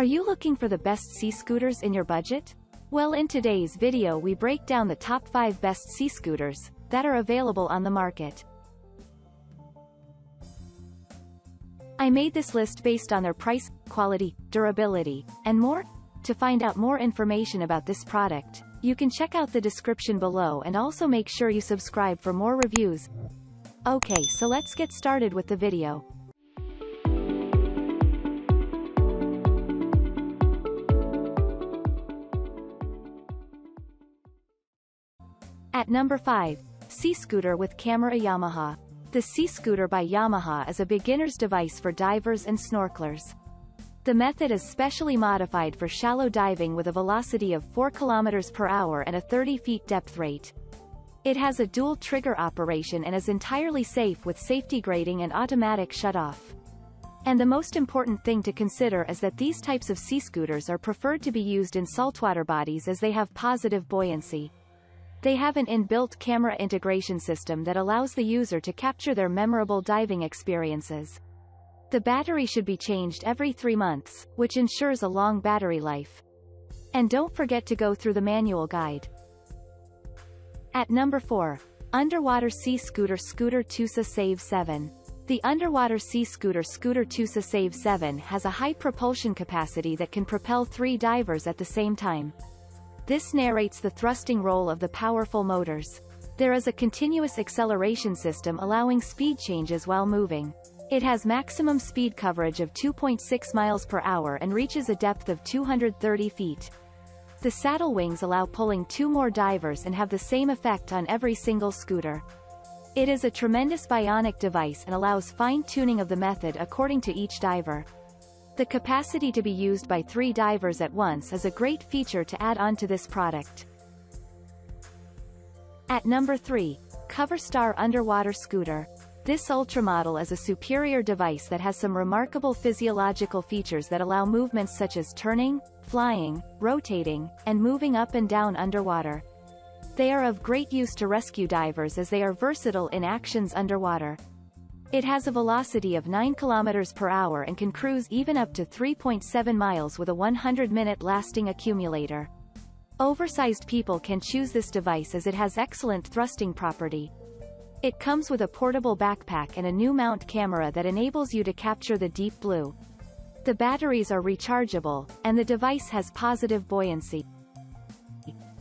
Are you looking for the best sea scooters in your budget? Well, in today's video we break down the top 5 best sea scooters that are available on the market. I made this list based on their price, quality, durability, and more. To find out more information about this product, you can check out the description below and also make sure you subscribe for more reviews. Okay, so let's get started with the video. At number 5, Seascooter with Camera YAMAHA. The Seascooter by Yamaha is a beginner's device for divers and snorkelers. The method is specially modified for shallow diving with a velocity of 4 km per hour and a 30 feet depth rate. It has a dual trigger operation and is entirely safe with safety grating and automatic shut-off. And the most important thing to consider is that these types of sea scooters are preferred to be used in saltwater bodies as they have positive buoyancy. They have an inbuilt camera integration system that allows the user to capture their memorable diving experiences. The battery should be changed every 3 months, which ensures a long battery life. And don't forget to go through the manual guide. At number 4, Underwater Sea Scooter Scooter TUSA Save 7. The underwater sea scooter Scooter TUSA Save 7 has a high propulsion capacity that can propel 3 divers at the same time. This narrates the thrusting roll of the powerful motors. There is a continuous acceleration system allowing speed changes while moving. It has maximum speed coverage of 2.6 miles per hour and reaches a depth of 230 feet. The saddle wings allow pulling 2 more divers and have the same effect on every single scooter. It is a tremendous bionic device and allows fine-tuning of the method according to each diver. The capacity to be used by 3 divers at once is a great feature to add on to this product. At number 3, Coverstar Underwater Scooter. This ultra model is a superior device that has some remarkable physiological features that allow movements such as turning, flying, rotating, and moving up and down underwater. They are of great use to rescue divers as they are versatile in actions underwater. It has a velocity of 9 km per hour and can cruise even up to 3.7 miles with a 100-minute lasting accumulator. Oversized people can choose this device as it has excellent thrusting property. It comes with a portable backpack and a new mount camera that enables you to capture the deep blue. The batteries are rechargeable, and the device has positive buoyancy.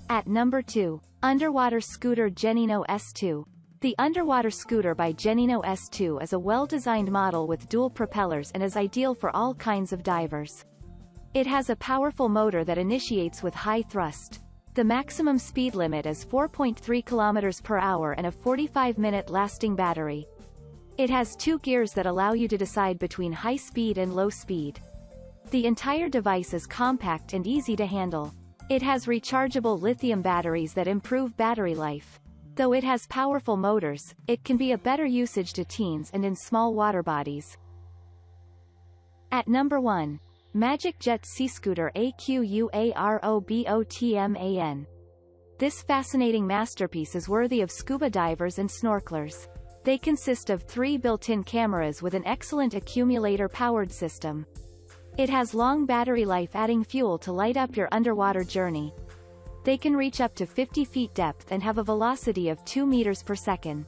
At number 2, Underwater Scooter Geneinno S2. The underwater scooter by Geneinno S2 is a well-designed model with dual propellers and is ideal for all kinds of divers. It has a powerful motor that initiates with high thrust. The maximum speed limit is 4.3 km per hour and a 45-minute lasting battery. It has 2 gears that allow you to decide between high speed and low speed. The entire device is compact and easy to handle. It has rechargeable lithium batteries that improve battery life. Though it has powerful motors, it can be a better usage to teens and in small water bodies. At number 1, Magic Jet Seascooter AQUAROBOTMAN. This fascinating masterpiece is worthy of scuba divers and snorkelers. They consist of 3 built-in cameras with an excellent accumulator-powered system. It has long battery life, adding fuel to light up your underwater journey. They can reach up to 50 feet depth and have a velocity of 2 meters per second.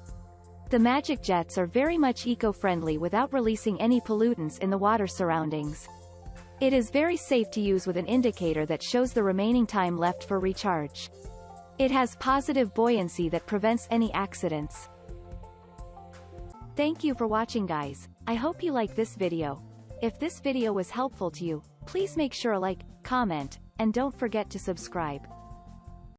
The Magic Jets are very much eco-friendly without releasing any pollutants in the water surroundings. It is very safe to use with an indicator that shows the remaining time left for recharge. It has positive buoyancy that prevents any accidents. Thank you for watching, guys. I hope you like this video. If this video was helpful to you, please make sure to like, comment, and don't forget to subscribe.